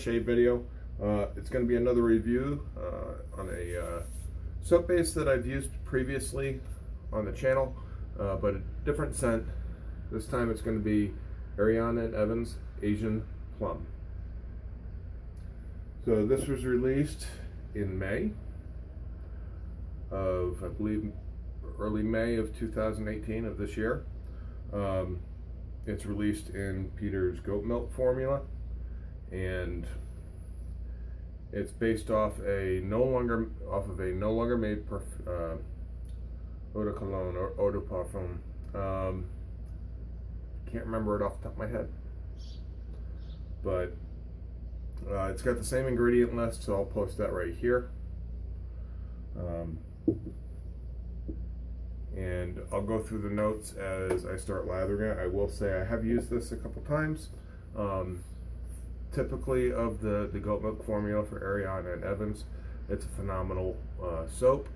shave video. It's going to be another review on a soap base that I've used previously on the channel, but a different scent. This time it's going to be Ariana Evans Asian Plum. So this was released in May of, I believe, early May of 2018 of this year. It's released in Peter's goat milk formula, and it's based off a no longer made eau de cologne or eau de parfum. Can't remember it off the top of my head, but it's got the same ingredient list, so I'll post that right here. And I'll go through the notes as I start lathering it. I will say I have used this a couple times. Typically of the goat milk formula for Ariana and Evans, it's a phenomenal soap.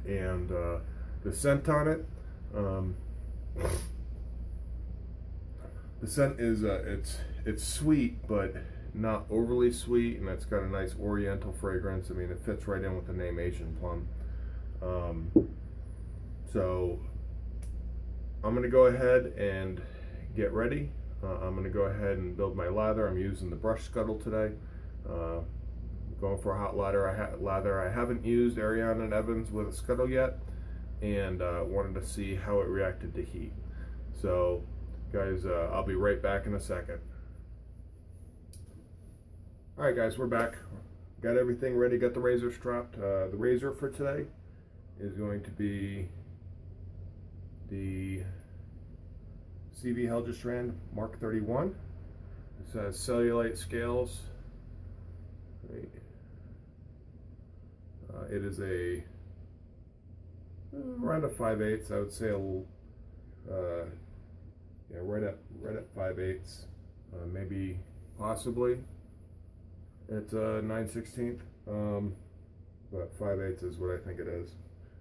And the scent on it, the scent is it's sweet, but not overly sweet, and it's got a nice oriental fragrance. I mean, it fits right in with the name Asian Plum. So I'm going to go ahead and get ready. I'm going to go ahead and build my lather. I'm using the brush scuttle today. Going for a hot lather. I haven't used Ariana and Evans with a scuttle yet, and wanted to see how it reacted to heat. So guys, I'll be right back in a second. Alright guys, we're back. Got everything ready, got the razor strapped. The razor for today is going to be the CV Heljestrand Mk 31. This has cellulite scales. Right. It is a around a 5/8. I would say a little, yeah, right at 5/8, maybe possibly it's 9/16, but 5/8 is what I think it is.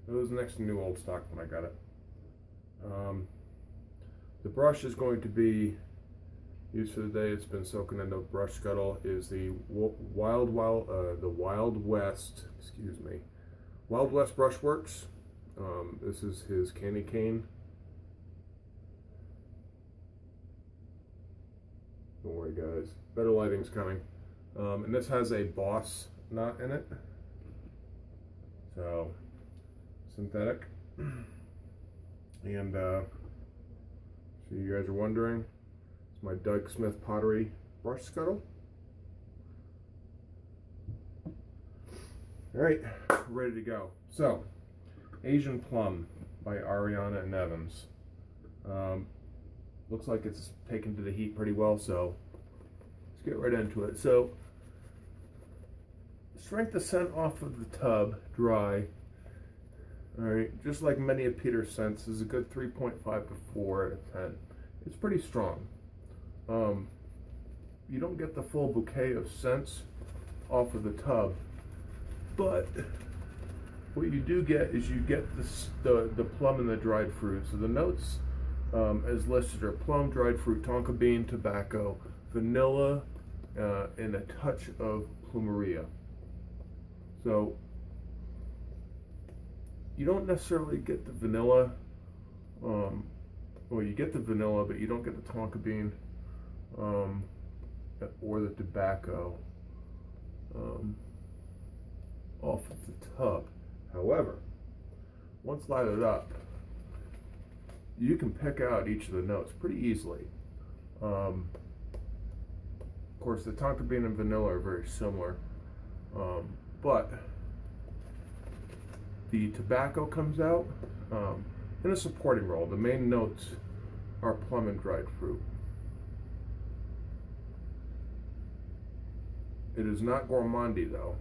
It was next to new old stock when I got it. The brush is going to be used for the day. It's been soaking into brush scuttle. Is the Wild West Brushworks. This is his candy cane. Don't worry guys, better lighting's coming. And this has a boss knot in it, so synthetic. And so you guys are wondering, it's my Doug Smith Pottery brush scuttle. All right, ready to go. So, Asian Plum by Ariana and Evans. Looks like it's taken to the heat pretty well, so let's get right into it. So, strength of scent off of the tub, dry. All right, just like many of Peter's scents, is a good 3.5 to 4 out of 10. It's pretty strong. You don't get the full bouquet of scents off of the tub, but what you do get is you get the plum and the dried fruit. So the notes as listed are plum, dried fruit, tonka bean, tobacco, vanilla, and a touch of plumeria. So you don't necessarily get the vanilla, well, you get the vanilla, but you don't get the tonka bean or the tobacco off of the tub. However, once lathered up, you can pick out each of the notes pretty easily. Of course, the tonka bean and vanilla are very similar, but the tobacco comes out in a supporting role. The main notes are plum and dried fruit. It is not gourmandy though.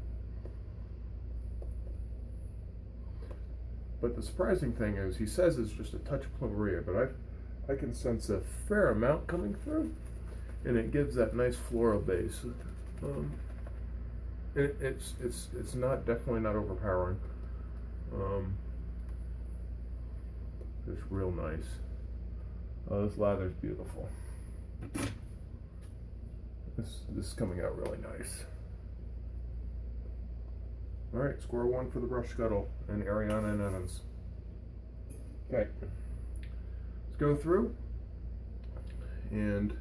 But the surprising thing is, he says it's just a touch of plumeria, but I can sense a fair amount coming through, and it gives that nice floral base. It's not, definitely not overpowering. Just real nice. Oh, this lather's beautiful. This is coming out really nice. All right, score one for the brush scuttle and Ariana and Evans. Okay, let's go through and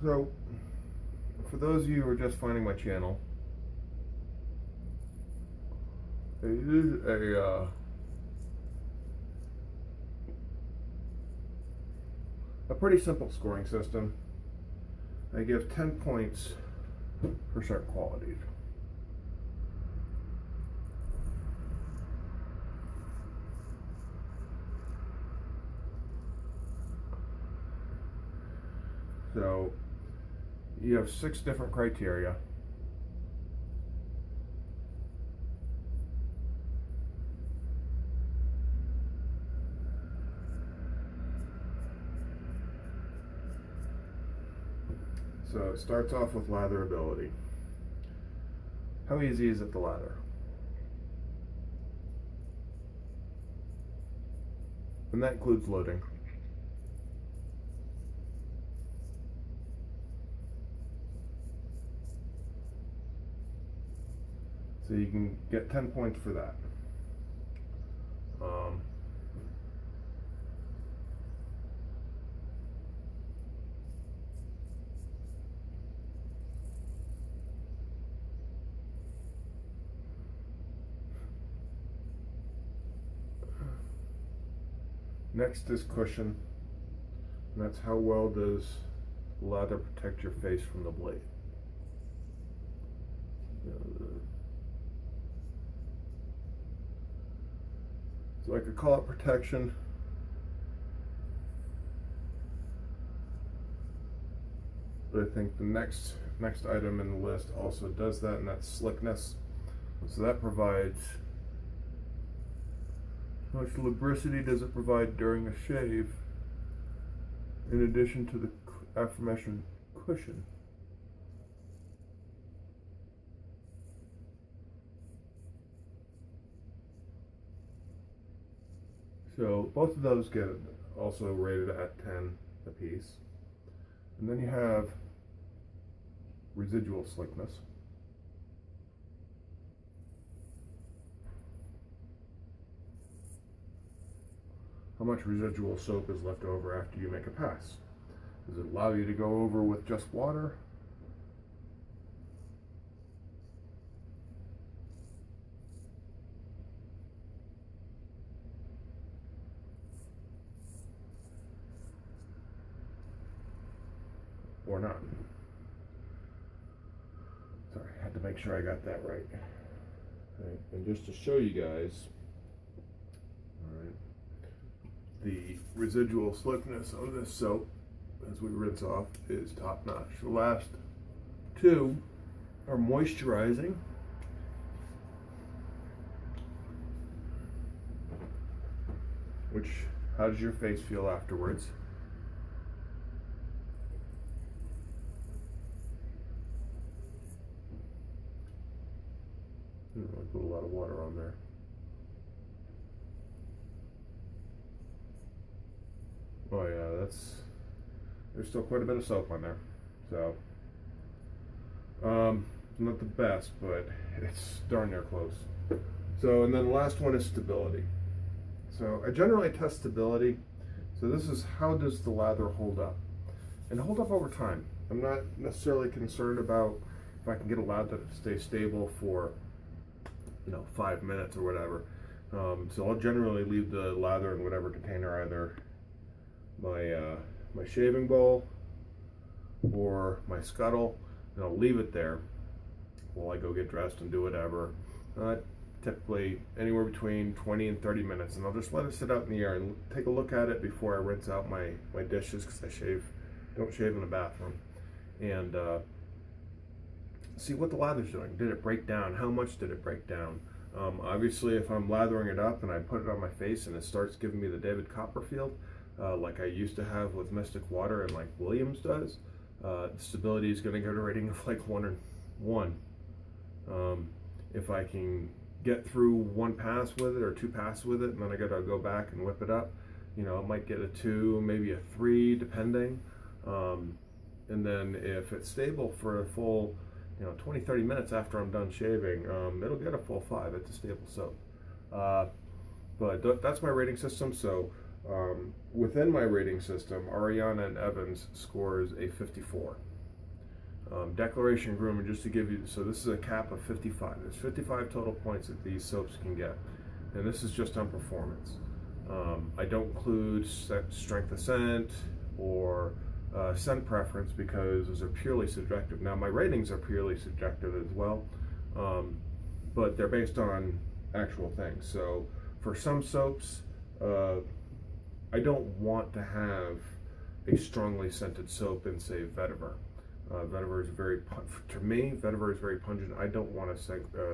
so, for those of you who are just finding my channel, it is a pretty simple scoring system. I give 10 points for certain qualities. So you have 6 different criteria. So it starts off with latherability. How easy is it to lather? And that includes loading. So you can get 10 points for that. Next is cushion, and that's how well does lather protect your face from the blade. So I could call it protection. But I think the next item in the list also does that, and that's slickness. So that provides, how much lubricity does it provide during a shave, in addition to the aforementioned cushion. So both of those get also rated at 10 apiece. And then you have residual slickness. How much residual soap is left over after you make a pass? Does it allow you to go over with just water? Or not? Sorry, I had to make sure I got that right. Right. And just to show you guys, all right, the residual slickness on this soap as we rinse off is top notch. The last two are moisturizing. Which, how does your face feel afterwards? I put a lot of water on there. Oh yeah, there's still quite a bit of soap on there. So, not the best, but it's darn near close. So, and then the last one is stability. So I generally test stability. So this is, how does the lather hold up? And hold up over time. I'm not necessarily concerned about if I can get a lather to stay stable for 5 minutes or whatever. So I'll generally leave the lather in whatever container, either my shaving bowl or my scuttle, and I'll leave it there while I go get dressed and do whatever. typically anywhere between 20 and 30 minutes, and I'll just let it sit out in the air and take a look at it before I rinse out my dishes, because I don't shave in the bathroom, and see what the lather's doing. Did it break down? How much did it break down? Obviously, if I'm lathering it up and I put it on my face and it starts giving me the David Copperfield, like I used to have with Mystic Water and like Williams does, the stability is going to go to a rating of like 1 or 1. If I can get through 1 pass with it or 2 passes with it, and then I got to go back and whip it up, you know, it might get a 2, maybe a 3, depending. And then if it's stable for a full, 20-30 minutes after I'm done shaving, it'll get a full 5. It's a stable soap. But that's my rating system. So within my rating system, Ariana Evans scores a 54. Declaration Grooming, just to give you, so this is a cap of 55. There's 55 total points that these soaps can get, and this is just on performance. I don't include strength of scent or scent preference, because those are purely subjective. Now, my ratings are purely subjective as well, but they're based on actual things. So for some soaps, I don't want to have a strongly scented soap in, say, vetiver. Vetiver is to me, vetiver is very pungent. I don't want a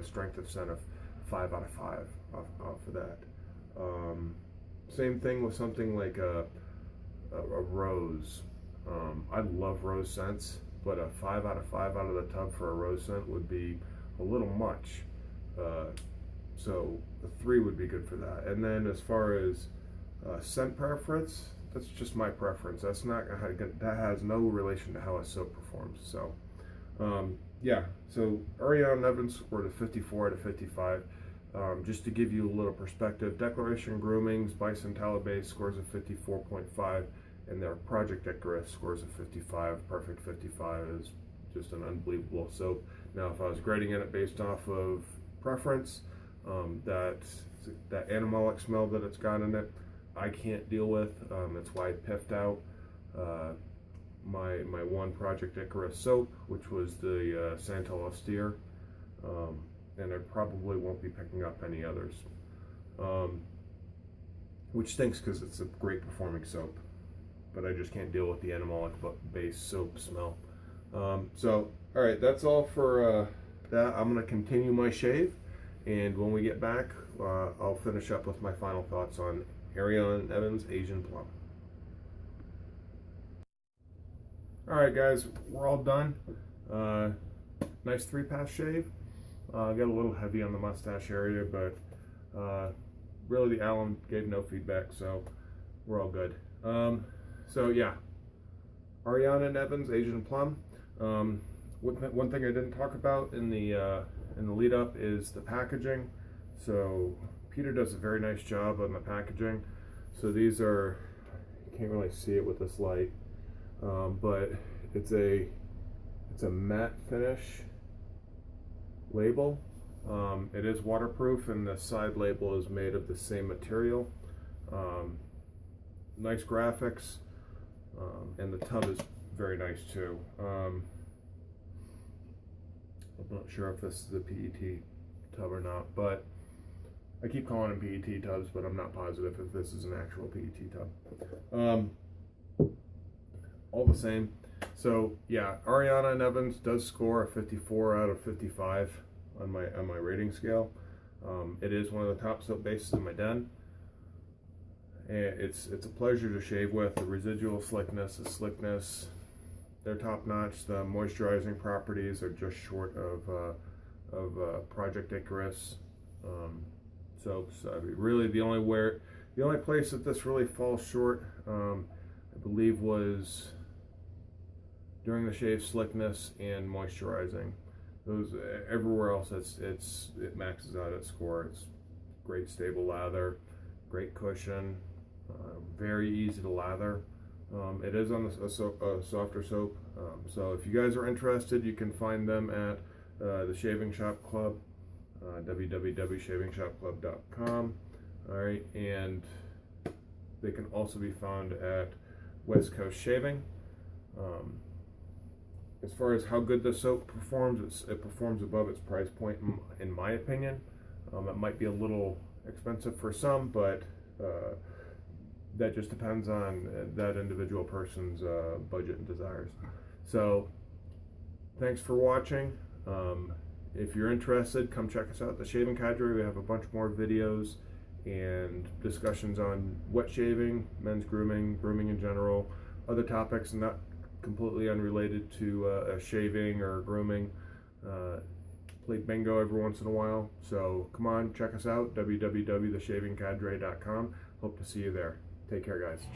strength of scent of 5 out of 5 off of that. Same thing with something like a rose. I love rose scents, but a 5 out of 5 out of the tub for a rose scent would be a little much. So a 3 would be good for that. And then as far as scent preference, that's just my preference. That has no relation to how a soap performs. So yeah, so Ariana Evans scored a 54 out of 55. Just to give you a little perspective, Declaration Grooming's Bison Talibé scores a 54.5, and their Project Icarus scores a 55. Perfect 55 is just an unbelievable soap. Now, if I was grading it based off of preference, that animalic smell that it's got in it, I can't deal with. That's why I piffed out my one Project Icarus soap, which was the Santal Austere, and I probably won't be picking up any others, which stinks because it's a great performing soap, but I just can't deal with the animalic based soap smell. So all right, that's all for that. I'm going to continue my shave, and when we get back, I'll finish up with my final thoughts on Ariana Evans Asian Plum. All right, guys, we're all done. Nice 3-pass shave. Got a little heavy on the mustache area, but really the alum gave no feedback, so we're all good. So yeah, Ariana Evans Asian Plum. One thing I didn't talk about in the lead up is the packaging. So Peter does a very nice job on the packaging. So these are, you can't really see it with this light, but it's a matte finish label. It is waterproof, and the side label is made of the same material. Nice graphics, and the tub is very nice too. I'm not sure if this is a PET tub or not, but I keep calling them PET tubs, but I'm not positive if this is an actual PET tub. All the same. So yeah, Ariana Evans does score a 54 out of 55 on my rating scale. It is one of the top soap bases in my den. And it's a pleasure to shave with. The residual slickness, they're top notch. The moisturizing properties are just short of Project Icarus soaps. I mean, really, the only place that this really falls short, I believe, was during the shave slickness and moisturizing. Those everywhere else, it maxes out its score. It's great stable lather, great cushion, very easy to lather. It is on a softer soap. So if you guys are interested, you can find them at the Shaving Shop Club, www.shavingshopclub.com. All right, and they can also be found at West Coast Shaving. As far as how good the soap performs, it performs above its price point, in my opinion. It might be a little expensive for some, but that just depends on that individual person's budget and desires. So thanks for watching. If you're interested, come check us out at the Shaving Cadre. We have a bunch more videos and discussions on wet shaving, men's grooming, grooming in general, other topics not completely unrelated to shaving or grooming. Play bingo every once in a while. So come on, check us out, www.theshavingcadre.com. Hope to see you there. Take care, guys.